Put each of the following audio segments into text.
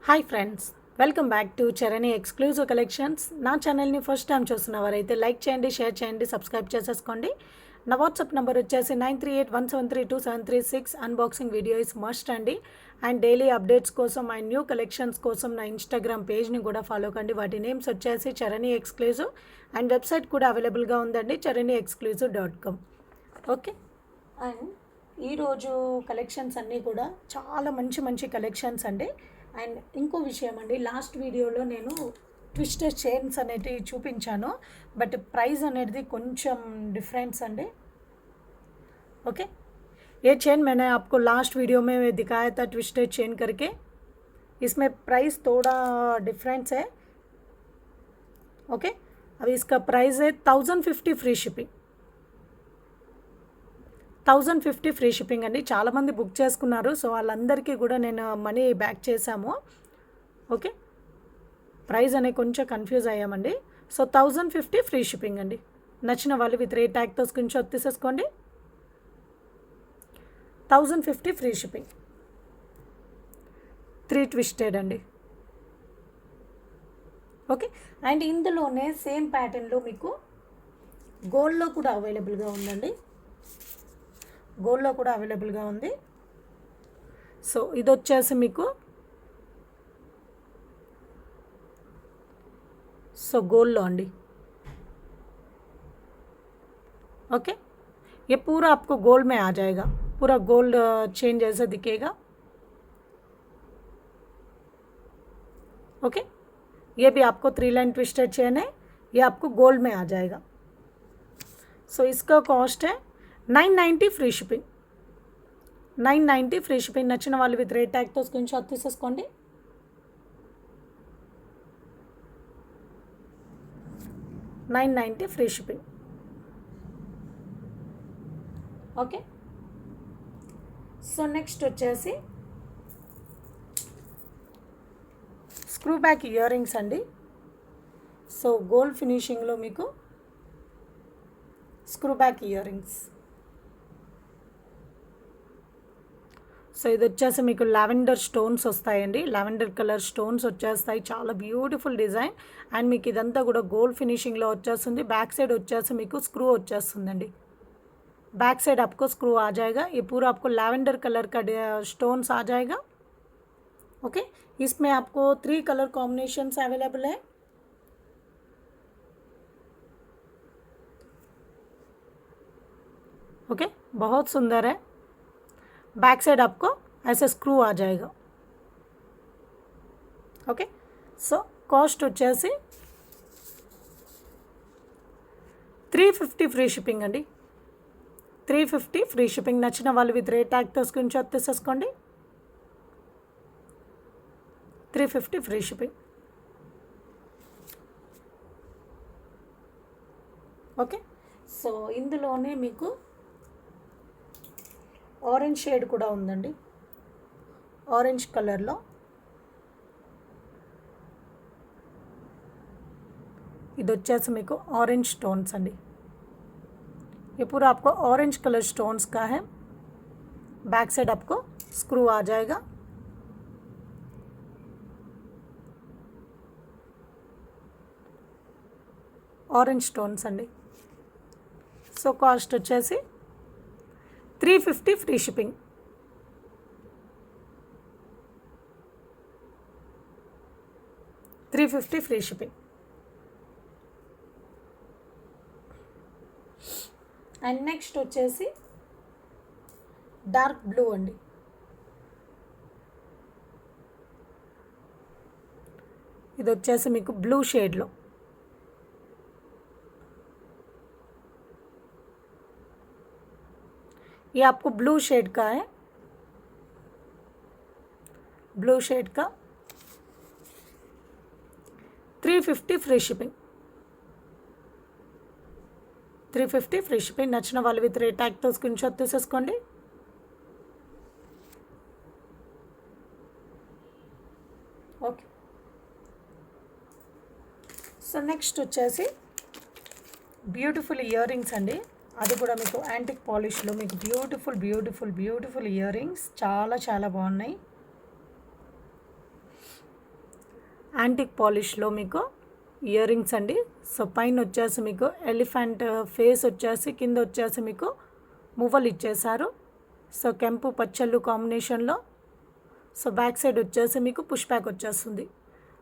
Hi friends, welcome back to Charani exclusive collections. నా ఛానల్ని first time చూస్తున్నవారైతే like చేయండి, share చేయండి, సబ్స్క్రైబ్ చేసేసుకోండి. నా వాట్సాప్ నెంబర్ వచ్చేసి 9381732736. అన్బాక్సింగ్ వీడియో ఇస్ మస్ట్ అండి. అండ్ డైలీ అప్డేట్స్ కోసం అండ్ న్యూ కలెక్షన్స్ కోసం నా ఇన్స్టాగ్రామ్ పేజ్ని కూడా ఫాలో కండి. వాటి నేమ్స్ వచ్చేసి చరణి ఎక్స్క్లూజివ్ అండ్ వెబ్సైట్ కూడా అవైలబుల్గా ఉందండి, charaniexclusive.com. ఓకే. అండ్ ఈరోజు కలెక్షన్స్ అన్నీ కూడా చాలా మంచి మంచి కలెక్షన్స్ అండి. అండ్ ఇంకో విషయం అండి, లాస్ట్ వీడియోలో నేను ట్విస్టెడ్ చైన్స్ అనేటివి చూపించాను, బట్ ప్రైస్ అనేది కొంచెం डिफरेंस अंडे. ओके, ये चेन मैंने आपको लास्ट वीडियो में दिखाया था ट्विस्टेड चेन करके. इसमें प्राइस थोड़ा डिफरेंस है. ओके, अब इसका प्राइस है 1050 फ्री शिपिंग. 1050 ఫ్రీ షిప్పింగ్ అండి. చాలామంది బుక్ చేసుకున్నారు, సో వాళ్ళందరికీ కూడా నేను మనీ బ్యాక్ చేశాము. ఓకే, ప్రైస్ అనే కొంచెం కన్ఫ్యూజ్ అయ్యామండి. సో 1050 ఫ్రీ షిప్పింగ్ అండి. నచ్చిన వాళ్ళు విత్ రేట్ ట్యాగ్తో స్క్రీన్ షాట్ తీసేసుకోండి. 1050 ఫ్రీ షిప్పింగ్. 3 ట్విస్టెడ్ అండి. ఓకే, అండ్ ఇందులోనే సేమ్ ప్యాటర్న్లో మీకు గోల్డ్లో కూడా అవైలబుల్గా ఉందండి. గోల్డ్లో కూడా అవైలబుల్గా ఉంది. సో ఇది వచ్చేసి మీకు गोल्ड अंडी. ओके, ये पूरा आपको गोल्ड में आ जाएगा, पूरा गोल्ड चेन जैसा दिखेगा. ओके, ये भी आपको 3 लाइन ट्विस्टेड चेन है, ये आपको गोल्ड में आ जाएगा. सो इसका कॉस्ट है 990 ఫ్రీ షిప్పింగ్. 990 free shipping. నచ్చిన వాళ్ళు విత్ రేట్ ట్యాగ్తో స్క్రీన్ షాట్ తీసేసుకోండి. $990 free shipping. Okay, so next వచ్చేసి స్క్రూ బ్యాక్ ఇయర్ రింగ్స్ అండి. సో గోల్డ్ ఫినిషింగ్లో మీకు screw back ear rings. So ఇది వచ్చేసి మీకు లావెండర్ స్టోన్స్ వస్తాయండి, లావెండర్ కలర్ స్టోన్స్ వచ్చేస్తాయి. చాలా బ్యూటిఫుల్ డిజైన్. అండ్ మీకు ఇదంతా కూడా గోల్డ్ ఫినిషింగ్లో వచ్చేస్తుంది. బ్యాక్ సైడ్ వచ్చేసి మీకు స్క్రూ వచ్చేస్తుందండి. बैक साइड आपको स्क्रू आ जाएगा. ये पूरा आपको लैवेंडर कलर का स्टोन्स आ जाएगा. ओके, इसमें आपको 3 कलर कॉम्बिनेशंस अवेलेबल है. ओके, बहुत सुंदर है. बैक साइड आपको ऐसे स्क्रू आ जाएगा. ओके, सो कॉस्ट వచ్చేసి 350 ఫ్రీ షిప్పింగ్ అండి. 350 ఫ్రీ షిప్పింగ్. నచ్చిన వాళ్ళు విత్ రేట్ ట్యాగ్తో స్క్రీన్ షాట్ తీసేసుకోండి. 350 ఫ్రీ షిప్పింగ్. ఓకే, సో ఇందులోనే మీకు ఆరెంజ్ షేడ్ కూడా ఉందండి. ఆరెంజ్ కలర్లో ఇది వచ్చేసి మీకు ఆరెంజ్ స్టోన్స్ అండి. ये पूरा आपको ऑरेंज कलर स्टोन्स का है. बैक साइड आपको स्क्रू आ जाएगा. ऑरेंज स्टोन्स अंडी. సో కాస్ట్ వచ్చేసి 350 free shipping. 350 free shipping. And next వచ్చేసి డార్క్ బ్లూ అండి. ఇది వచ్చేసి మీకు బ్లూ షేడ్లో. ये आपको ब्लू शेड का है. ब्लू शेड का 350 ఫ్రీ షిప్పింగ్. 350 free shipping. నచ్చిన వాళ్ళు విత్ రేట్ ట్యాగ్తో స్క్రీన్ షాట్ తీసేసుకోండి. ఓకే, సో నెక్స్ట్ వచ్చేసి బ్యూటిఫుల్ ఇయర్ రింగ్స్ అండి. అది కూడా మీకు యాంటిక్ పాలిష్లో మీకు beautiful beautiful beautiful ear rings చాలా చాలా బాగున్నాయి. యాంటిక్ పాలిష్లో మీకు ఇయర్ రింగ్స్ అండి. సో పైన వచ్చేసి మీకు ఎలిఫెంట్ ఫేస్ వచ్చేసి, కింద వచ్చేసి మీకు మువ్వలు ఇచ్చేసారు. సో కెంపు పచ్చళ్ళు కాంబినేషన్లో. సో बैक साइड వచ్చేసి మీకు पुश बैक వచ్చేస్తుంది.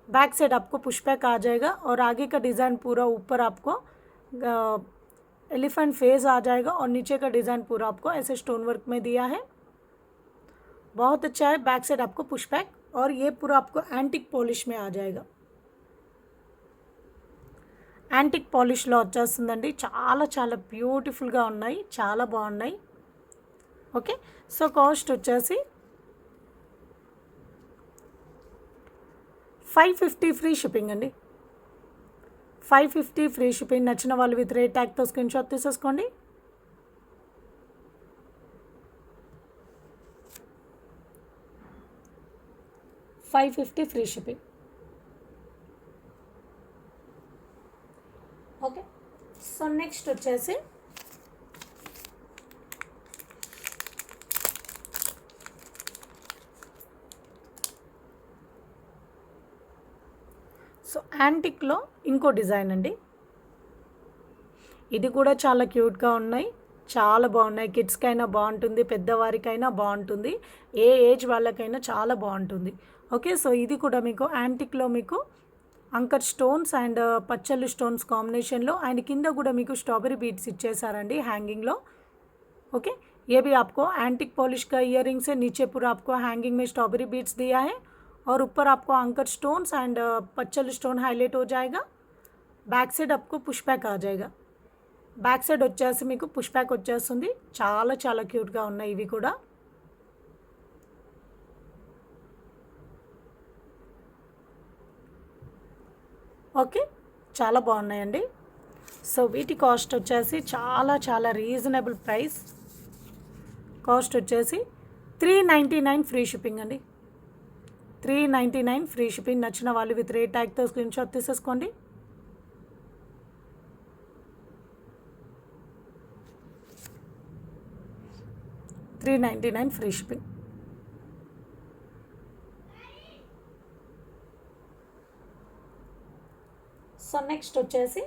बैक साइड आपको पुश बैक आ जाएगा और आगे का डिज़ाइन पूरा ऊपर आपको एलिफेंट फेस आ जाएगा और नीचे का डिज़ाइन पूरा आपको ऐसे स्टोन वर्क में दिया है. बहुत अच्छा है. बैक साइड आपको पुश बैक और ये पूरा आपको एंटिक पॉलिश में आ जाएगा. యాంటిక్ పాలిష్లో వచ్చేస్తుందండి. చాలా చాలా బ్యూటిఫుల్గా ఉన్నాయి, చాలా బాగున్నాయి. ఓకే, సో కాస్ట్ వచ్చేసి 550 ఫ్రీ షిప్పింగ్ అండి. 550 ఫ్రీ షిప్పింగ్. నచ్చిన వాళ్ళు విత్ రేట్ ట్యాగ్తో స్క్రీన్ షాట్ తీసేసుకోండి. $550 free shipping. Okay, so next వచ్చేసి సో యాంటిక్లో ఇంకో డిజైన్ అండి. ఇది కూడా చాలా క్యూట్గా ఉన్నాయి, చాలా బాగున్నాయి. కిడ్స్కైనా బాగుంటుంది, పెద్దవారికైనా బాగుంటుంది, ఏ ఏజ్ వాళ్ళకైనా చాలా బాగుంటుంది. ఓకే, సో ఇది కూడా మీకు యాంటిక్లో మీకు अंकट स्टोन्स एंड पच्चल्लू स्टोन्स कॉम्बिनेशन लो एंड किंद कूड़ा मीकु स्ट्रॉबेरी बीड्स इच्चेसारंडी हैंगिंग लो. ओके, ये भी आपको एंटिक पॉलिश का इयर रिंग्स है. नीचे पूरा आपको हैंगिंग में स्ट्रॉबेरी बीड्स दिया है और ऊपर आपको अंकट स्टोन्स एंड पच्चल्लू स्टोन हाईलाइट हो जाएगा. बैक साइड आपको पुश बैक आ जाएगा. बैक साइड వచ్చేసి మీకు పుష్ బ్యాక్ వచ్చేస్తుంది. చాలా చాలా క్యూట్గా ఉన్నాయి ఇవి కూడా. ఓకే, చాలా బాగున్నాయండి. సో వీటి కాస్ట్ వచ్చేసి చాలా చాలా రీజనబుల్ ప్రైస్. కాస్ట్ వచ్చేసి 399 ఫ్రీ షిప్పింగ్ అండి. 399 ఫ్రీ షిప్పింగ్. నచ్చిన వాళ్ళు విత్ రేట్ ట్యాగ్తో స్క్రీన్ షాట్ తీసేసుకోండి. $399 ఫ్రీ షిప్పింగ్. సో నెక్స్ట్ వచ్చేసి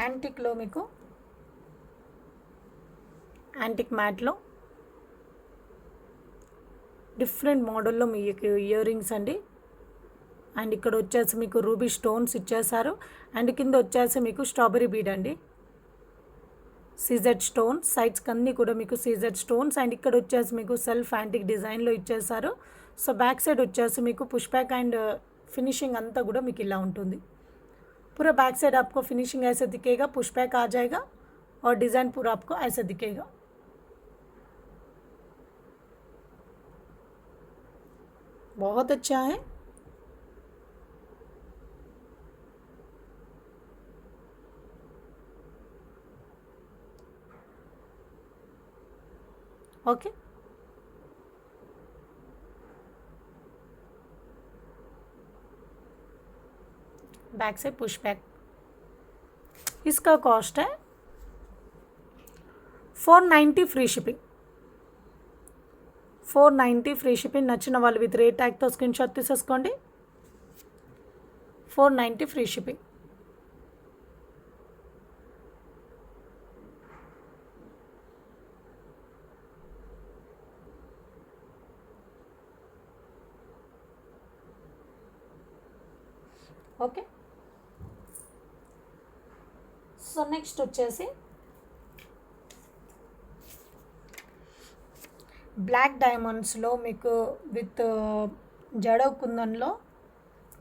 యాంటిక్లో మీకు యాంటిక్ మ్యాట్లో డిఫరెంట్ మోడల్లో మీకు ఇయర్ రింగ్స్ అండి. అండ్ ఇక్కడ వచ్చేసి మీకు రూబీ స్టోన్స్ ఇచ్చేసారు. అండ్ కింద వచ్చేసి మీకు స్ట్రాబెరీ బీడ్ అండి. సీజెడ్ స్టోన్స్ సైడ్స్ అన్నీ కూడా మీకు సీజెడ్ స్టోన్స్. అండ్ ఇక్కడ వచ్చేసి మీకు సెల్ఫ్ యాంటిక్ డిజైన్లో ఇచ్చేసారు. సో బ్యాక్ సైడ్ వచ్చేసి మీకు పుష్ బ్యాక్ అండ్ फिनिशिंग अंता కూడా మీకు ఇలా ఉంటుంది. पूरा बैक साइड आपको फिनिशिंग ऐसे दिखेगा, पुश बैक आ जाएगा और डिज़ाइन पूरा आपको ऐसे दिखेगा. बहुत अच्छा है. ओके, बैक से पुश बैक. इसका कॉस्ट है 490 फ्री शिपिंग. 490 free shipping. నచ్చిన వాళ్ళు విత్ రేట్ ట్యాగ్తో స్క్రీన్ షాట్ తీసేసుకోండి. 490 free shipping. Okay, so next వచ్చేసి బ్లాక్ డైమండ్స్లో మీకు విత్ జడో కుందన్లో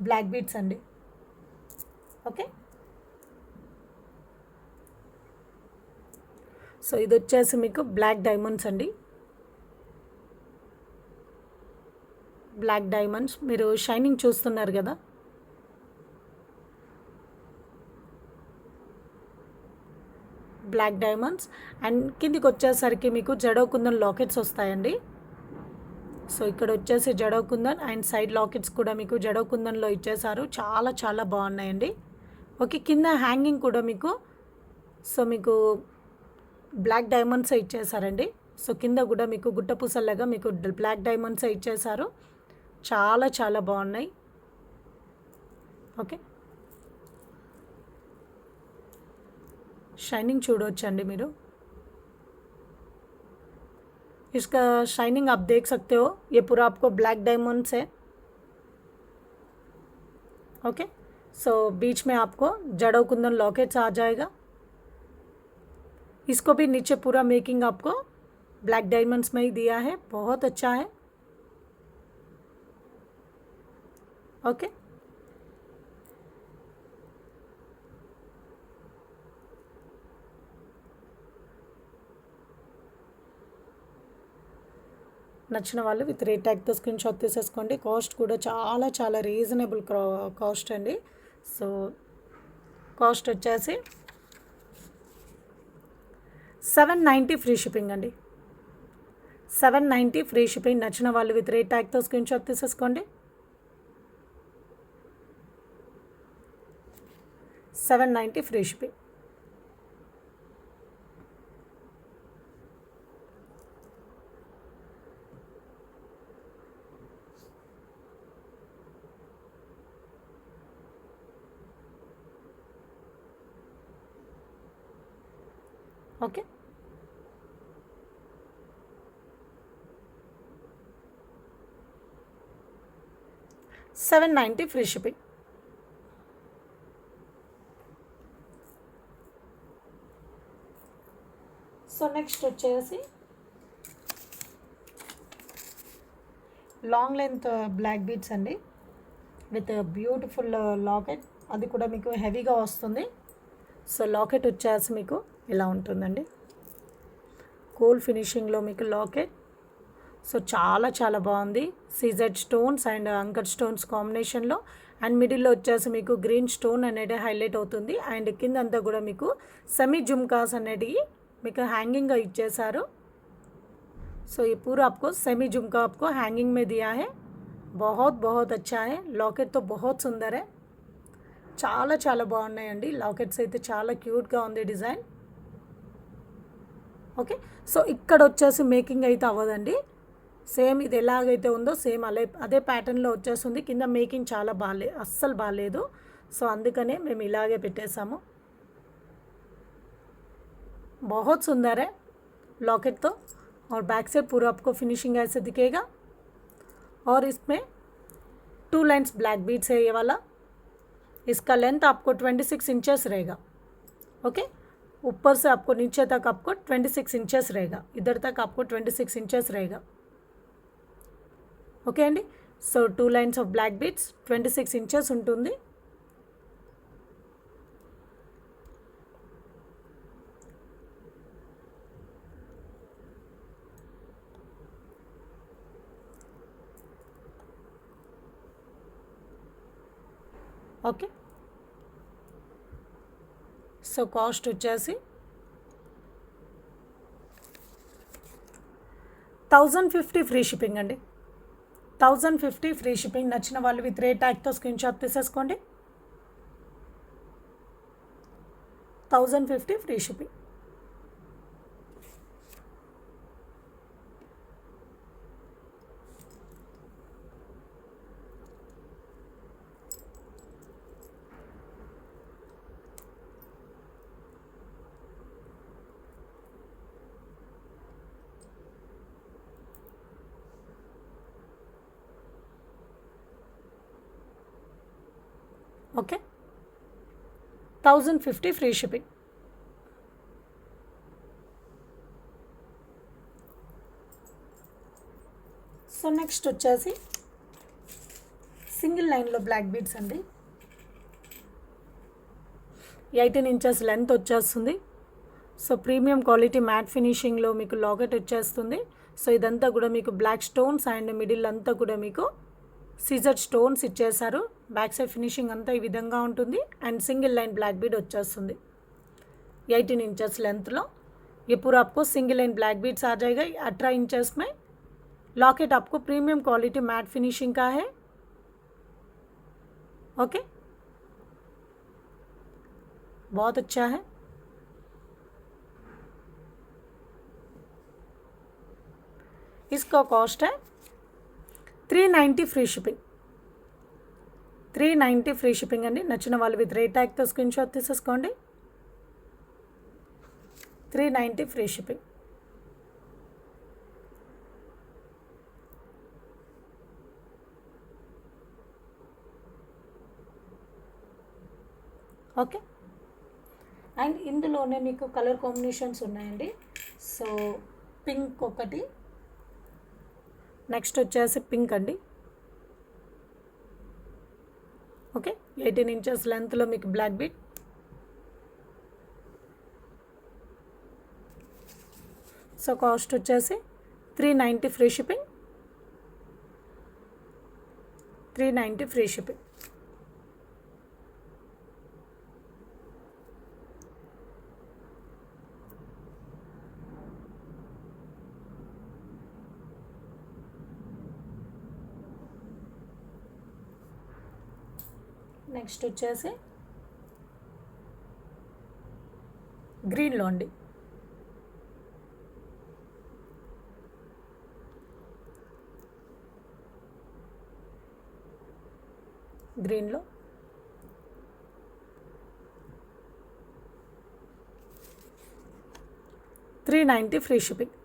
బ్లాక్ బీడ్స్ అండి. ఓకే, సో ఇది వచ్చేసి మీకు బ్లాక్ డైమండ్స్ అండి. బ్లాక్ డైమండ్స్ మీరు షైనింగ్ చూస్తున్నారు కదా. బ్లాక్ డైమండ్స్ అండ్ కిందికి వచ్చేసరికి మీకు జడో కుందన్ లాకెట్స్ వస్తాయండి. సో ఇక్కడ వచ్చేసి జడో కుందన్ అండ్ సైడ్ లాకెట్స్ కూడా మీకు జడో కుందన్లో ఇచ్చేసారు. చాలా చాలా బాగున్నాయండి. ఓకే, కింద హ్యాంగింగ్ కూడా మీకు సో మీకు బ్లాక్ డైమండ్స్ ఇచ్చేసారండి. సో కింద కూడా మీకు గుట్ట పూసల్లాగా మీకు బ్లాక్ డైమండ్స్ ఇచ్చేసారు. చాలా చాలా బాగున్నాయి. ఓకే, शाइनिंग చూడొచ్చండి మీరు. इसका शाइनिंग आप देख सकते हो, ये पूरा आपको ब्लैक डायमंड्स है. ओके, सो बीच में आपको जड़ो कुंदन लॉकेट्स आ जाएगा. इसको भी नीचे पूरा मेकिंग आपको ब्लैक डायमंड्स में ही दिया है. बहुत अच्छा है. ओके, నచ్చిన వాళ్ళు విత్ రేట్ ట్యాగ్తో స్క్రీన్ షాట్ తీసేసుకోండి. కాస్ట్ కూడా చాలా చాలా రీజనబుల్ కాస్ట్ అండి. సో కాస్ట్ వచ్చేసి 790 ఫ్రీ షిప్పింగ్ అండి. 790 ఫ్రీ షిప్పింగ్. నచ్చిన వాళ్ళు విత్ రేట్ ట్యాగ్తో స్క్రీన్ షాట్ తీసేసుకోండి. 790 free shipping. Okay, $790 free shipping. So next వచ్చేసి లాంగ్ లెంత్ బ్లాక్ బీడ్స్ అండి విత్ బ్యూటిఫుల్ లాకెట్. అది కూడా మీకు హెవీగా వస్తుంది. సో లాకెట్ వచ్చేసి మీకు ఇలా ఉంటుందండి. కూల్ ఫినిషింగ్లో మీకు లాకెట్. సో చాలా చాలా బాగుంది. CZ stones and uncut stones కాంబినేషన్లో అండ్ మిడిల్లో వచ్చేసి మీకు గ్రీన్ స్టోన్ అనేది హైలైట్ అవుతుంది. అండ్ కిందంతా కూడా మీకు సెమీ జుమ్కాస్ అనేటివి మీకు హ్యాంగింగ్గా ఇచ్చేసారు. సో ये पूरा आपको सेमी झुमका आपको हैंगिंग में दिया है. बहुत बहुत अच्छा है. लॉकेट तो बहुत सुंदर है. చాలా చాలా బాగున్నాయండి. లాకెట్స్ అయితే చాలా క్యూట్గా ఉంది డిజైన్. ఓకే, సో ఇక్కడ వచ్చేసి మేకింగ్ అయితే అవ్వదండి. సేమ్ ఇది ఎలాగైతే ఉందో సేమ్ అదే ప్యాటర్న్లో వచ్చేస్తుంది. కింద మేకింగ్ చాలా అస్సలు బాగాలేదు. సో అందుకనే మేము ఇలాగే పెట్టేసాము. बहुत सुंदर है लॉकेट तो. और बैक से पूरा आपको फिनिशिंग ऐसे दिखेगा. और इसमें 2 लाइन्स ब्लैक बीड्स है ये वाला. इसका लेंथ आपको 26 इंचेस रहेगा. ओके, ऊपर से आपको नीचे तक आपको 26 इंचेस रहेगा. इधर तक आपको 26 इंचेस रहेगा. ओके अंडी. So 2 lines of black beads 26 inches ఉంటుంది. ఓకే, సో కాస్ట్ వచ్చేసి 1050 ఫ్రీ షిప్పింగ్ అండి. 1050 ఫ్రీ షిప్పింగ్. నచ్చిన వాళ్ళు విత్ రేట్ ట్యాగ్తో స్క్రీన్ షాట్ తీసేసుకోండి. 1050 free shipping. Okay, 1050 free shipping. So next వచ్చేసి సింగిల్ లైన్లో బ్లాక్ బీడ్స్ అండి. 18 ఇంచెస్ లెంత్ వచ్చేస్తుంది. సో ప్రీమియం క్వాలిటీ మ్యాట్ ఫినిషింగ్లో మీకు లాకెట్ వచ్చేస్తుంది. సో ఇదంతా కూడా మీకు బ్లాక్ స్టోన్స్ అండ్ మిడిల్ అంతా కూడా మీకు సీజర్ స్టోన్స్ ఇచ్చేసారు. బ్యాక్ సైడ్ ఫినిషింగ్ అంతా ఈ విధంగా ఉంటుంది. And single line black Beed వచ్చేస్తుంది 18 इंचेस लेंथ लो. ये पूरा आपको सिंगल लाइन ब्लैक बीड्स आ जाएगा. 18 इंचेस में लॉकेट आपको प्रीमियम क्वालिटी मैट फिनिशिंग का है. ओके, बहुत अच्छा है. इसका कॉस्ट है 390 ఫ్రీ షిప్పింగ్. 390 ఫ్రీ షిప్పింగ్ అండి. నచ్చిన వాళ్ళు విత్ రేట్ ట్యాగ్తో స్క్రీన్ షాట్ తీసేసుకోండి. 390 ఫ్రీ షిప్పింగ్. ఓకే. అండ్ ఇందులోనే మీకు కలర్ కాంబినేషన్స్ ఉన్నాయండి. సో పింక్ ఒకటి, నెక్స్ట్ వచ్చేసి పింక్ అండి. ఓకే, 18 ఇంచెస్ లెంత్లో మీకు బ్లాక్ బీట్. సో కాస్ట్ వచ్చేసి 390 free shipping. 390 free shipping. Next వచ్చేసి గ్రీన్లో అండి. గ్రీన్లో $390 free shipping.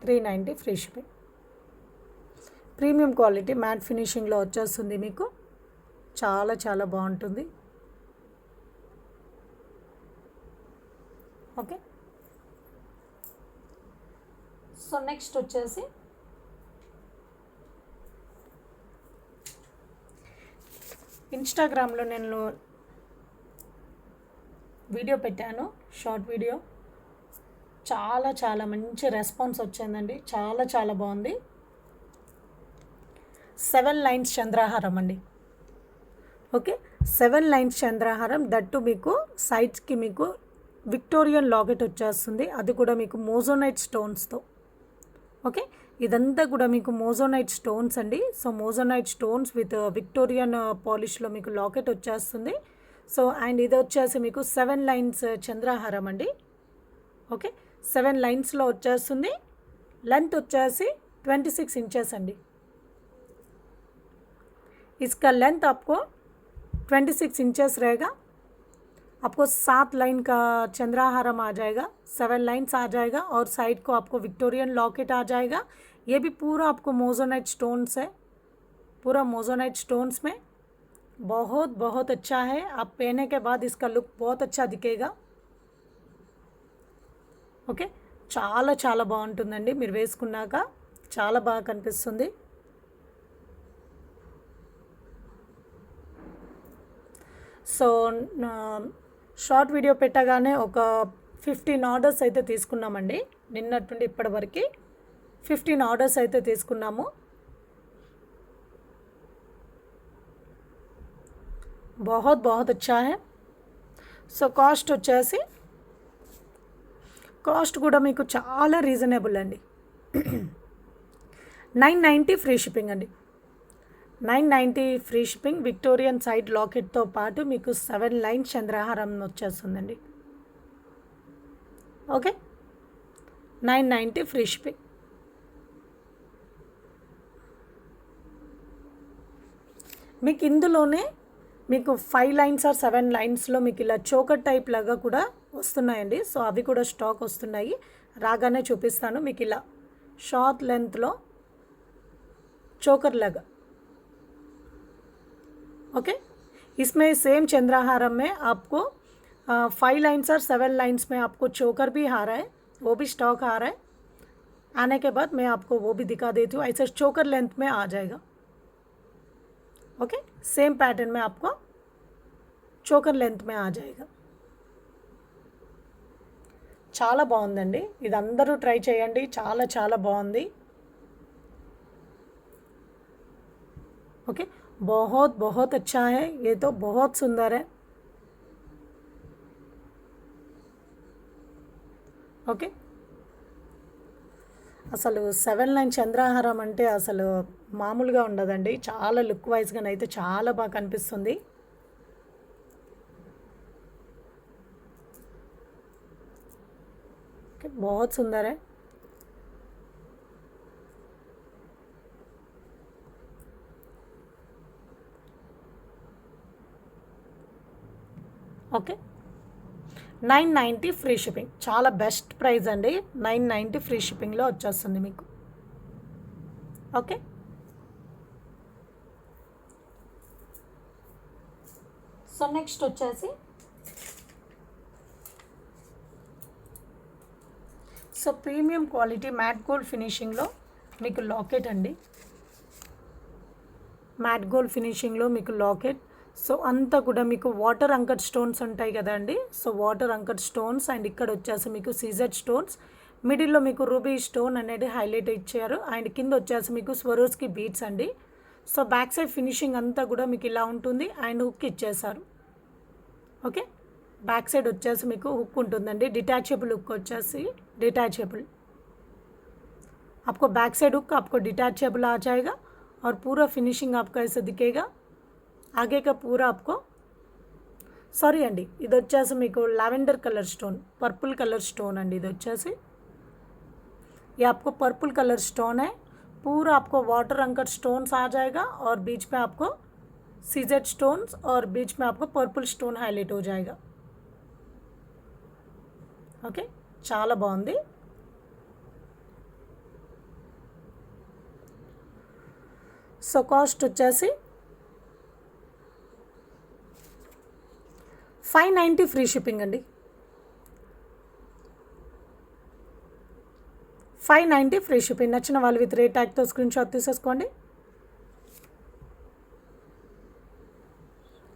$390 free shipping. Premium quality matte ఫినిషింగ్లో వచ్చేస్తుంది మీకు. చాలా చాలా బాగుంటుంది. ఓకే. సో నెక్స్ట్ వచ్చేసి ఇన్స్టాగ్రామ్లో నేను వీడియో పెట్టాను, షార్ట్ వీడియో. చాలా చాలా మంచి రెస్పాన్స్ వచ్చిందండి. చాలా చాలా బాగుంది. 7 లైన్స్ చంద్రహారం అండి. ఓకే, 7 లైన్స్ చంద్రహారం, దట్టు మీకు సైడ్స్కి మీకు విక్టోరియన్ లాకెట్ వచ్చేస్తుంది. అది కూడా మీకు మోజోనైట్ స్టోన్స్తో. ఓకే, ఇదంతా కూడా మీకు మోజోనైట్ స్టోన్స్ అండి. So moissanite stones with Victorian పాలిష్లో మీకు లాకెట్ వచ్చేస్తుంది. సో అండ్ ఇది వచ్చేసి మీకు 7 లైన్స్ చంద్రహారం అండి. ఓకే, 7 లైన్స్లో వచ్చేస్తుంది. లెంత్ వచ్చేసి 26 ఇంచెస్ అండి. इसका लेंथ आपको 26 इंचेस रहेगा. आपको 7 लाइन का चंद्रहारम आ जाएगा, 7 लाइन्स आ जाएगा और साइड को आपको विक्टोरियन लॉकेट आ जाएगा. ये भी पूरा आपको मोजोनाइट स्टोन्स है, पूरा मोजोनाइट स्टोन्स में. बहुत बहुत अच्छा है. आप पहनने के बाद इसका लुक बहुत अच्छा दिखेगा. ఓకే, చాలా చాలా బాగుంటుందండి. మీరు వేసుకున్నాక చాలా బాగా కనిపిస్తుంది. సో షార్ట్ వీడియో పెట్టగానే ఒక 15 ఆర్డర్స్ అయితే తీసుకున్నామండి. నిన్నటి నుండి ఇప్పటి వరకు 15 ఆర్డర్స్ అయితే తీసుకున్నాము. बहुत बहुत अच्छा है. సో కాస్ట్ వచ్చేసి కాస్ట్ కూడా మీకు చాలా రీజనబుల్ అండి. 990 ఫ్రీ షిప్పింగ్ అండి. 990 ఫ్రీ షిప్పింగ్. విక్టోరియన్ సైడ్ లాకెట్తో పాటు మీకు 7 లైన్ చంద్రహారం వచ్చేస్తుందండి. Okay, 990 free shipping. మీకు ఇందులోనే మీకు 5 లైన్స్ ఆర్ 7 లైన్స్లో మీకు ఇలా చోకర్ టైప్ లాగా కూడా వస్తున్నాయండి. సో అవి కూడా స్టాక్ వస్తున్నాయి. రాగానే చూపిస్తాను మీకు. ఇలా షార్ట్ లెంత్లో చోకర్ లాగా. ओके, इसमें सेम चंद्रहारम में आपको 5 लाइन्स और 7 लाइन्स में आपको चोकर भी आ रहा है, वो भी स्टॉक आ रहा है. आने के बाद मैं आपको वो भी दिखा देती हूँ. ऐसे चोकर लेंथ में आ जाएगा. ओके, सेम पैटर्न में आपको चोकर लेंथ में आ जाएगा. చాలా బాగుందండి. ఇది అందరూ ట్రై చేయండి. చాలా చాలా బాగుంది. ओके, बहुत बहुत अच्छा है. ये तो बहुत सुंदर है. ఓకే, అసలు 7 లైన్ చంద్రహారం అంటే అసలు మామూలుగా ఉండదండి. చాలా లుక్ వైజ్గానైతే చాలా బాగా కనిపిస్తుంది. बहुत सुंदर है। ఓకే, 990 ఫ్రీ షిప్పింగ్, చాలా బెస్ట్ ప్రైస్ అండి. 990 ఫ్రీ షిప్పింగ్లో వచ్చేస్తుంది మీకు. ఓకే, సో నెక్స్ట్ వచ్చేసి so premium quality matte gold ఫినిషింగ్లో మీకు లాకెట్ అండి. మ్యాట్ గోల్డ్ ఫినిషింగ్లో మీకు లాకెట్. సో అంతా కూడా మీకు వాటర్ అంకర్ స్టోన్స్ ఉంటాయి కదండి. So water anchor stones and ఇక్కడ వచ్చేసి మీకు సీజెడ్ స్టోన్స్, మిడిల్లో మీకు రూబీ స్టోన్ అనేది హైలైట్ ఇచ్చారు. అండ్ కింద వచ్చేసి మీకు స్వరోస్కి బీట్స్ అండి. సో బ్యాక్ సైడ్ ఫినిషింగ్ అంతా కూడా మీకు ఇలా ఉంటుంది అండ్ హుక్ ఇచ్చేసారు. ఓకే, బ్యాక్ సైడ్ వచ్చేసి మీకు హుక్ ఉంటుందండి, డిటాచబుల్ హుక్ వచ్చేసి डिटैचेबल। आपको बैक साइड हुक आपको डिटैचेबल आ जाएगा और पूरा फिनिशिंग आपका ऐसे दिखेगा। आगे का पूरा आपको सॉरी अंडी ఇది వచ్చేసి మీకు lavender colour stone, purple colour stone अंडी ఇది వచ్చేసి ये आपको पर्पल कलर स्टोन है। पूरा आपको वाटर अंकर स्टोन्स आ जाएगा और बीच में आपको सीजेड स्टोन्स और बीच में आपको पर्पल स्टोन हाईलाइट हो जाएगा। ओके, చాలా బాగుంది। సో కాస్ట్ వచ్చేసి 590 ఫ్రీ షిప్పింగ్ అండి। 590 ఫ్రీ షిప్పింగ్। నచ్చిన వాళ్ళు విత్ రేట్ ట్యాగ్తో స్క్రీన్ షాట్ తీసేసుకోండి।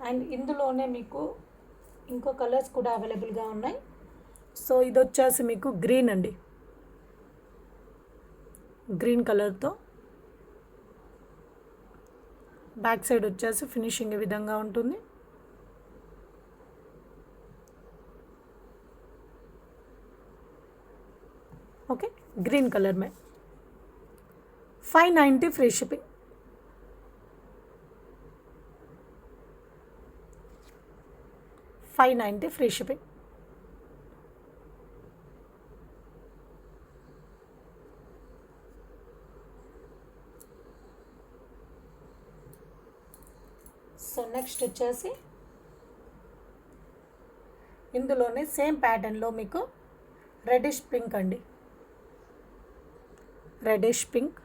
అండ్ ఇందులోనే మీకు ఇంకో కలర్స్ కూడా అవైలబుల్గా ఉన్నాయి। సో ఇది వచ్చేసి మీకు గ్రీన్ అండి, గ్రీన్ కలర్తో బ్యాక్ సైడ్ వచ్చేసి ఫినిషింగ్ ఈ విధంగా ఉంటుంది। ओके, ग्रीन कलर में 590 free shipping. $590 free shipping. So next వచ్చేసి ఇందులోనే సేమ్ ప్యాటర్న్లో మీకు రెడిష్ పింక్ అండి, reddish pink.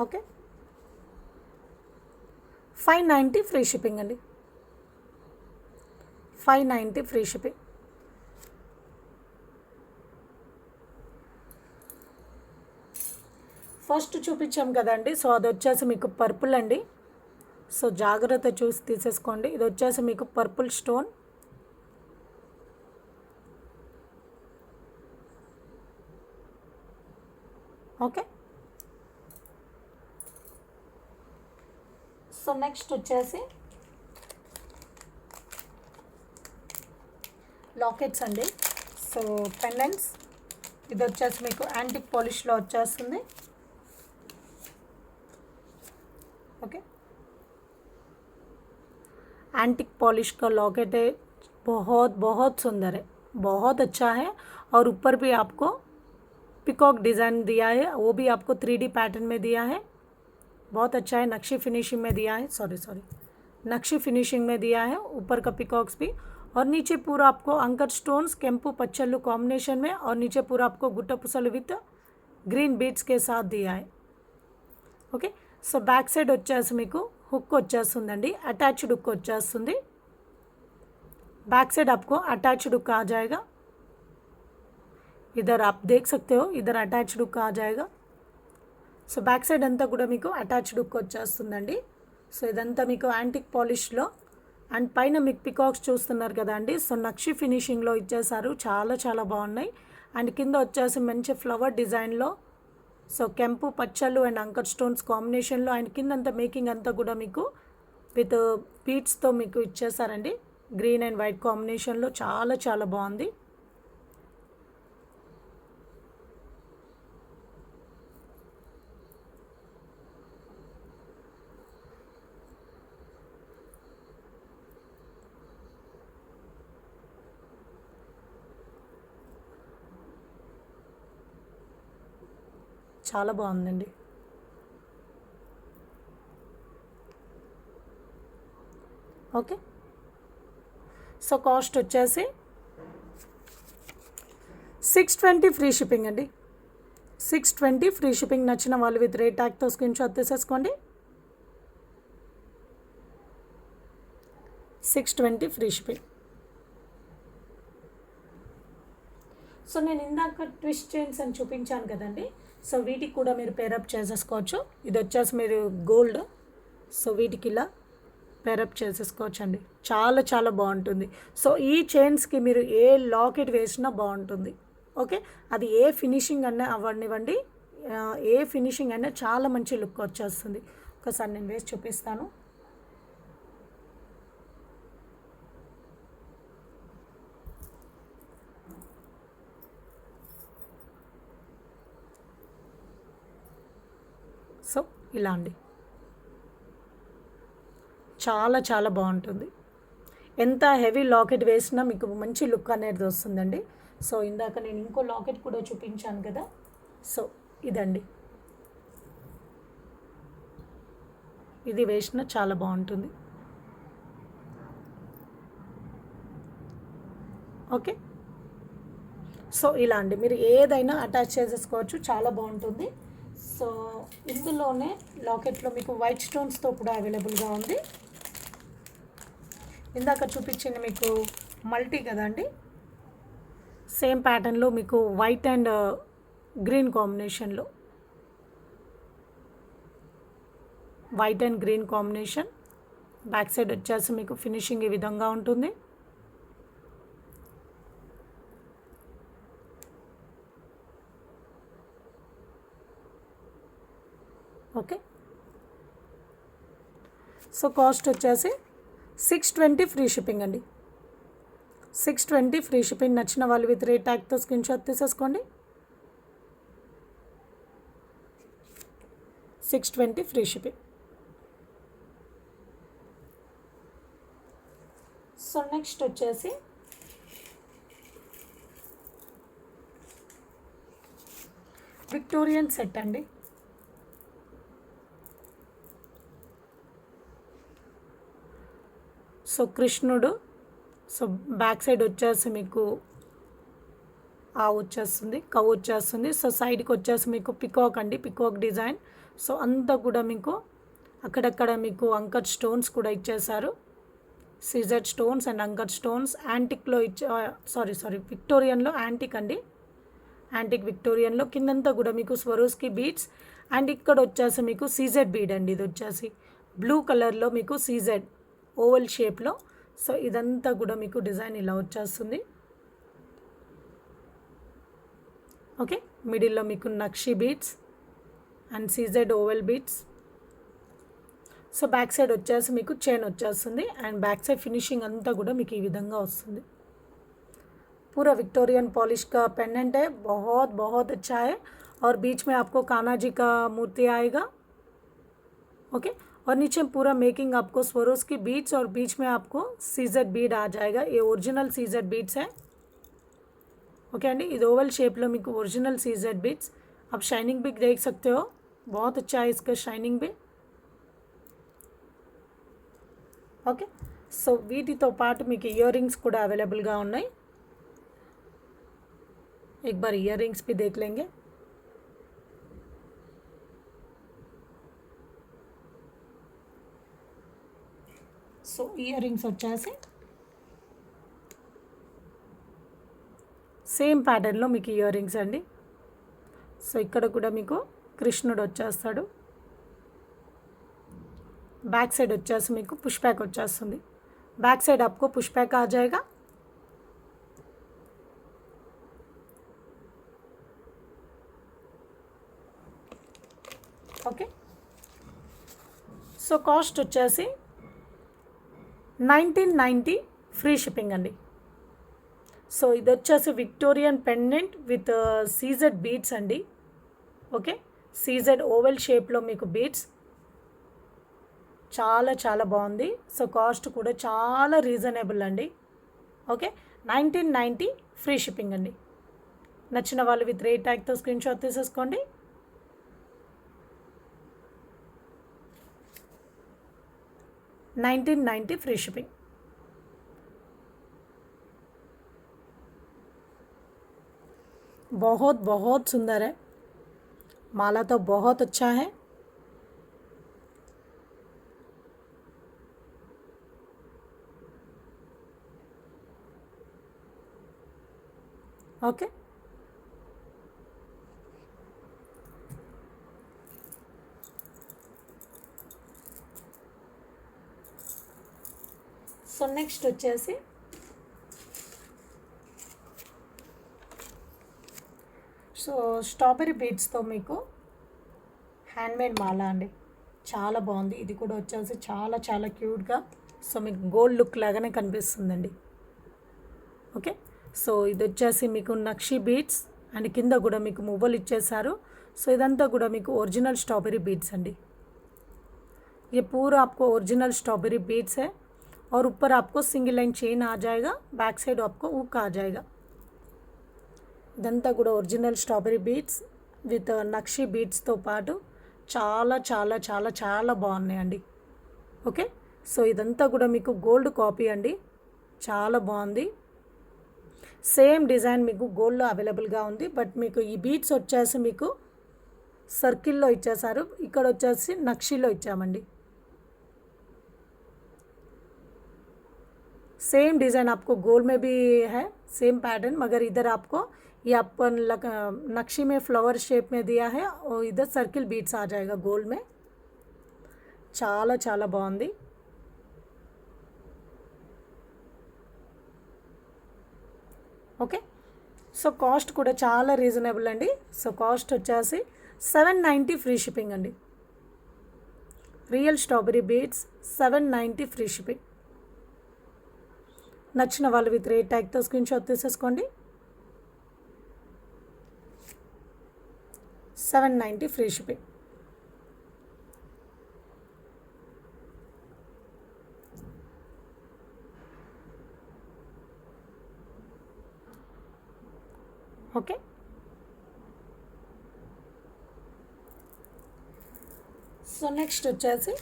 Okay, 590 free shipping అండి, 590 ఫ్రీ షిప్పింగ్। ఫస్ట్ చూపించాం కదండి, సో అది వచ్చేసి మీకు పర్పుల్ అండి। సో జాగ్రత్త చూసి తీసేసుకోండి। ఇది వచ్చేసి మీకు purple stone, okay. So next వచ్చేసి లాకెట్స్ అండి। సో పెండెంట్స్, ఇది వచ్చేసి మీకు యాంటిక్ పాలిష్లో వచ్చేస్తుంది। ओके, एंटिक पॉलिश का लॉकेट है, बहुत बहुत सुंदर है, बहुत अच्छा है। और ऊपर भी आपको पिकॉक डिज़ाइन दिया है, वो भी आपको 3D पैटर्न में दिया है, बहुत अच्छा है। नक्शी फिनिशिंग में दिया है, सॉरी नक्शी फिनिशिंग में दिया है ऊपर का पिकॉक्स भी। और नीचे पूरा आपको अंकर स्टोन्स केंपू पच्चल्लू कॉम्बिनेशन में, और नीचे पूरा आपको गुट्टा पुसलू विथ ग्रीन बीड्स के साथ दिया है। ओके, సో బ్యాక్ సైడ్ వచ్చేసి మీకు హుక్ వచ్చేస్తుందండి, అటాచ్డ్ హుక్ వచ్చేస్తుంది। बैक साइड आपको अटैच्ड हुक आ जाएगा, इधर आप देख सकते हो, इधर अटैच्ड हुक आ जाएगा। సో బ్యాక్ సైడ్ అంతా కూడా మీకు అటాచ్డ్ హుక్ వచ్చేస్తుందండి। సో ఇదంతా మీకు యాంటిక్ పాలిష్లో, అండ్ పైన మీకు పికాక్స్ చూస్తున్నారు కదా అండి, సో నక్షి ఫినిషింగ్లో ఇచ్చేసారు, చాలా చాలా బాగున్నాయి। అండ్ కింద వచ్చేసి మంచి ఫ్లవర్ డిజైన్లో, సో కెంపు పచ్చళ్ళు అండ్ అంకర్ స్టోన్స్ కాంబినేషన్లో, అండ్ కిందంతా మేకింగ్ అంతా కూడా మీకు విత్ బీట్స్తో మీకు ఇచ్చేసారండి, గ్రీన్ అండ్ వైట్ కాంబినేషన్లో, చాలా చాలా బాగుంది। చాలా బాగుందండి. ఓకే, సో కాస్ట్ వచ్చేసి 620 ఫ్రీ షిప్పింగ్ అండి. 620 ఫ్రీ షిప్పింగ్. నచ్చిన వాళ్ళు విత్ రేట్ ట్యాగ్తో స్క్రీన్ షాట్ తీసేసుకోండి. 620 ఫ్రీ షిప్పింగ్. సో నేను ఇందాక ట్విస్ట్ చైన్స్ అని చూపించాను కదండి, సో వీటికి కూడా మీరు పేరప్ చేసేసుకోవచ్చు. ఇది వచ్చేసి మీరు గోల్డ్, సో వీటికి ఇలా పేరప్ చేసేసుకోవచ్చు అండి. చాలా చాలా బాగుంటుంది. సో ఈ చైన్స్కి మీరు ఏ లాకెట్ వేసినా బాగుంటుంది. ఓకే, అది ఏ ఫినిషింగ్ అన్నా అవ్వనివ్వండి, ఏ ఫినిషింగ్ అయినా చాలా మంచి లుక్ వచ్చేస్తుంది. ఒకసారి నేను వేసి చూపిస్తాను. సో ఇలా అండి, చాలా చాలా బాగుంటుంది. ఎంత హెవీ లాకెట్ వేసినా మీకు మంచి లుక్ అనేది వస్తుందండి. సో ఇందాక నేను ఇంకో లాకెట్ కూడా చూపించాను కదా, సో ఇదండి, ఇది వేసినా చాలా బాగుంటుంది. ఓకే, సో ఇలా అండి, మీరు ఏదైనా అటాచ్ చేసేసుకోవచ్చు, చాలా బాగుంటుంది. సో ఇందులోనే లాకెట్లో మీకు వైట్ స్టోన్స్తో కూడా అవైలబుల్గా ఉంది. ఇందాక చూపించింది మీకు మల్టీ కదండి, సేమ్ ప్యాటర్న్లో మీకు వైట్ అండ్ గ్రీన్ కాంబినేషన్లో, white and green combination. Back side వచ్చేసి మీకు ఫినిషింగ్ ఈ విధంగా ఉంటుంది. ఓకే, సో కాస్ట్ వచ్చేసి 620 ఫ్రీ షిప్పింగ్ అండి. 620 ఫ్రీ షిప్పింగ్. నచ్చిన వాళ్ళు విత్ రేట్ ట్యాగ్తో స్క్రీన్ షాట్ తీసేసుకోండి. 620 ఫ్రీ షిప్పింగ్. సో నెక్స్ట్ వచ్చేసి విక్టోరియన్ సెట్ అండి. సో కృష్ణుడు, సో బ్యాక్ సైడ్ వచ్చేసి మీకు వచ్చేస్తుంది, కవ్ వచ్చేస్తుంది. సో సైడ్కి వచ్చేసి మీకు పికాక్ అండి, పికాక్ డిజైన్. సో అంతా కూడా మీకు అక్కడక్కడ మీకు అంకర్ స్టోన్స్ కూడా ఇచ్చేసారు. CZ stones and uncut stones. యాంటిక్లో విక్టోరియన్లో యాంటిక్ అండి, యాంటిక్ విక్టోరియన్లో. కిందంతా కూడా మీకు స్వరోస్కి బీడ్స్. అండ్ ఇక్కడ వచ్చేసి మీకు సీజెడ్ బీడ్ అండి, ఇది వచ్చేసి బ్లూ కలర్లో మీకు సీజెడ్ ఓవల్ షేప్లో. సో ఇదంతా కూడా మీకు డిజైన్ ఇలా వచ్చేస్తుంది. ఓకే, మిడిల్లో మీకు nakshi beads and CZ oval beads. So back side వచ్చేసి మీకు చైన్ వచ్చేస్తుంది అండ్ బ్యాక్ సైడ్ ఫినిషింగ్ అంతా కూడా మీకు ఈ విధంగా వస్తుంది. पूरा विक्टोरियन पॉलिश का पेंडेंट है, बहुत बहुत अच्छा है. और बीच में आपको कान्हा जी का मूर्ति आएगा. ओके, और नीचे पूरा मेकिंग आपको स्वरोस की बीड्स और बीच में आपको सीजेड बीड आ जाएगा. ये ओरिजिनल सीजेड बीड्स है. ओके अंडी, ఇది ఓవల్ షేప్లో మీకు ఒరిజినల్ సీజెడ్ బీడ్స్. आप शाइनिंग भी देख सकते हो, बहुत अच्छा है इसका शाइनिंग भी. ఓకే, సో వీటితో పాటు మీకు ఇయర్ రింగ్స్ కూడా అవైలబుల్గా ఉన్నాయి. एक बार इयर रिंग्स भी देख लेंगे. సో ఇయర్ రింగ్స్ వచ్చేసి సేమ్ ప్యాటర్న్లో మీకు ఇయర్ రింగ్స్ అండి. సో ఇక్కడ కూడా మీకు కృష్ణుడు వచ్చేస్తాడు. बैक साइड వచ్చేసి మీకు పుష్ బ్యాక్ వచ్చేస్తుంది. बैक साइड आपको पुश बैक आ जाएगा. ఓకే, సో కాస్ట్ వచ్చేసి 1990 ఫ్రీ షిప్పింగ్ అండి. సో ఇది వచ్చేసి Victorian pendant with CZ beads అండి. ఓకే, సీజెడ్ ఓవెల్ షేప్లో మీకు బీడ్స్, చాలా చాలా బాగుంది. సో కాస్ట్ కూడా చాలా రీజనబుల్ అండి. ఓకే, 1990 ఫ్రీ షిప్పింగ్ అండి. నచ్చిన వాళ్ళు విత్ రేట్ ట్యాగ్తో స్క్రీన్ షాట్ తీసేసుకోండి. 1990 फ्री शिपिंग। बहुत बहुत सुंदर है, माला तो बहुत अच्छा है। ఓకే, సో నెక్స్ట్ వచ్చేసి సో స్ట్రాబెర్రీ బీడ్స్తో మీకు హ్యాండ్మేడ్ మాల అండి, చాలా బాగుంది. ఇది కూడా వచ్చేసి చాలా చాలా క్యూట్గా, సో మీకు గోల్డ్ లుక్ లాగానే కనిపిస్తుందండి. ఓకే, సో ఇది వచ్చేసి మీకు నక్షి బీడ్స్ అండ్ కింద కూడా మీకు మువ్వలు ఇచ్చేసారు. సో ఇదంతా కూడా మీకు ఒరిజినల్ స్ట్రాబెర్రీ బీడ్స్ అండి. ये पूरा आपको ओरिजिनल स्ट्रॉबेरी बीड्स है और ऊपर आपको सिंगल लाइन चेन आ जाएगा, बैक साइड आपको हुक आ जाएगा. ఇదంతా కూడా ఒరిజినల్ స్ట్రాబెరీ బీడ్స్ విత్ నక్షి బీడ్స్తో పాటు చాలా చాలా చాలా చాలా బాగున్నాయండి. ఓకే, సో ఇదంతా కూడా మీకు గోల్డ్ కాపీ అండి, చాలా బాగుంది. సేమ్ డిజైన్ మీకు గోల్డ్లో అవైలబుల్గా ఉంది, బట్ మీకు ఈ బీడ్స్ వచ్చేసి మీకు సర్కిల్లో ఇచ్చేసారు, ఇక్కడ వచ్చేసి నక్షిలో ఇచ్చామండి. सेम डिज़ाइन आपको गोल में भी है, सेम पैटर्न, मगर इधर आपको ये अपन नक्शी में फ्लावर शेप में दिया है और इधर सर्किल बीट्स आ जाएगा गोल में. చాలా చాలా బాగుంది. ఓకే, సో కాస్ట్ కూడా చాలా రీజనబుల్ అండి. సో కాస్ట్ వచ్చేసి 790 ఫ్రీ షిప్పింగ్ అండి. Real strawberry beads 790 free shipping. నచ్చిన వాళ్ళు విత్ రేట్ ట్యాగ్తో స్క్రీన్ షాట్ తీసేసుకోండి. 790 free shipping. Okay, so next వచ్చేసి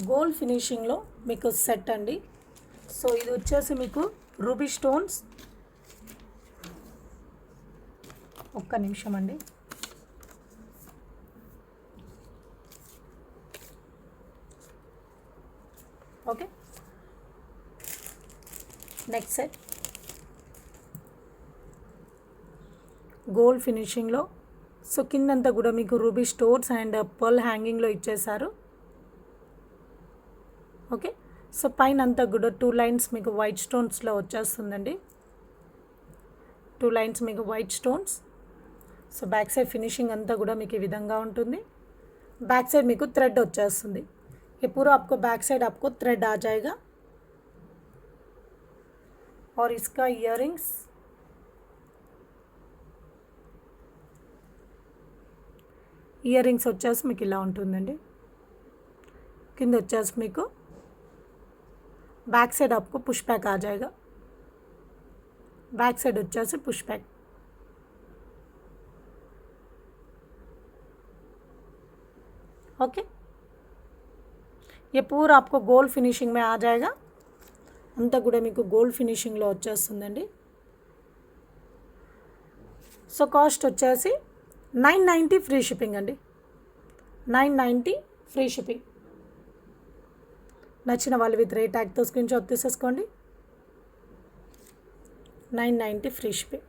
గోల్డ్ ఫినిషింగ్లో మీకు సెట్ అండి. సో ఇది వచ్చేసి మీకు రూబీ స్టోన్స్, ఒక్క నిమిషం అండి. ఓకే, నెక్స్ట్ సెట్ గోల్డ్ ఫినిషింగ్లో, సో కిందంతా కూడా మీకు రూబీ స్టోన్స్ అండ్ పర్ల్ హ్యాంగింగ్లో ఇచ్చేసారు. ఓకే, సో పైన అంతా కూడా 2 లైన్స్ మీకు వైట్ స్టోన్స్లో వచ్చేస్తుందండి. 2 లైన్స్ మీకు white stones. So back side finishing అంతా కూడా మీకు ఈ విధంగా ఉంటుంది. बैक साइड మీకు థ్రెడ్ వచ్చేస్తుంది. ये पूरा आपको बैक साइड आपको थ्रेड आ जाएगा और इसका ఇయర్ రింగ్స్ వచ్చేసి మీకు ఇలా ఉంటుందండి. కింద వచ్చేసి మీకు बैक साइड आपको पुश बैक आ जाएगा. बैक साइड వచ్చేసి पुश बैक. ओके, ये पूरा आपको गोल्ड फिनिशिंग में आ जाएगा. अंता కూడా మీకు గోల్డ్ ఫినిషింగ్ లో వచ్చేస్తుందండి. సో కాస్ట్ వచ్చేసి 990 ఫ్రీ షిప్పింగ్ అండి. 990 ఫ్రీ షిప్పింగ్. నచ్చిన వాళ్ళు విత్ రేట్ ట్యాగ్ తో స్క్రీన్ షాట్ తీసేసుకోండి. 990 free shipping.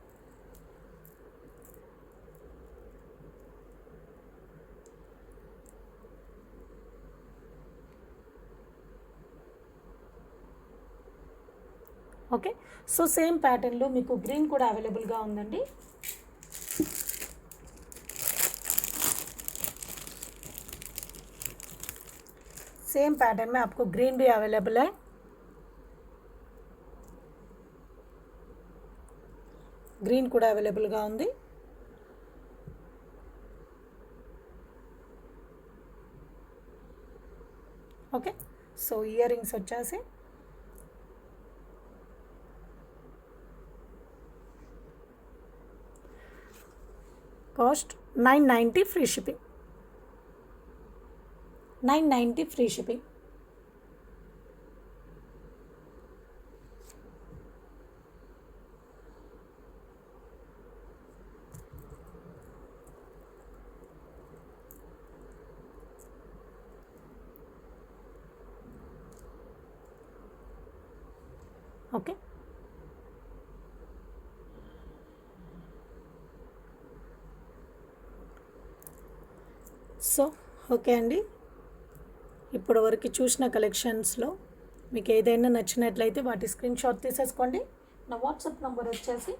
Okay, so same ప్యాటర్న్లో మీకు గ్రీన్ కూడా అవైలబుల్గా ఉందండి. सेम पैटर्न में आपको ग्रीन भी अवेलेबल है. ग्रीन కూడా అవైలబుల్ గా ఉంది. ఓకే. సో ఇయర్ రింగ్స్ వచ్చేసి cost 990 free shipping. 990 free shipping. Okay, so okay అండి, ఇప్పటి వరకు చూసిన కలెక్షన్స్లో మీకు ఏదైనా నచ్చినట్లయితే వాటి స్క్రీన్ షాట్ తీసేసుకోండి. నా వాట్సాప్ నెంబర్ వచ్చేసి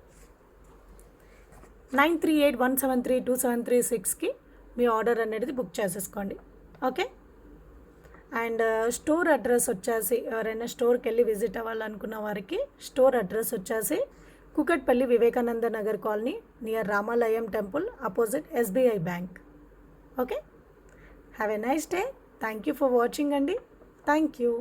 9381732736కి మీ ఆర్డర్ అనేది బుక్ చేసేసుకోండి. ఓకే, అండ్ స్టోర్ అడ్రస్ వచ్చేసి ఎవరైనా స్టోర్కి వెళ్ళి విజిట్ అవ్వాలనుకున్న వారికి స్టోర్ అడ్రస్ వచ్చేసి Kukatpally Vivekananda Nagar colony near Ramalayam temple opposite SBI bank. Okay, have a nice day. Thank you for watching అండి. Thank you.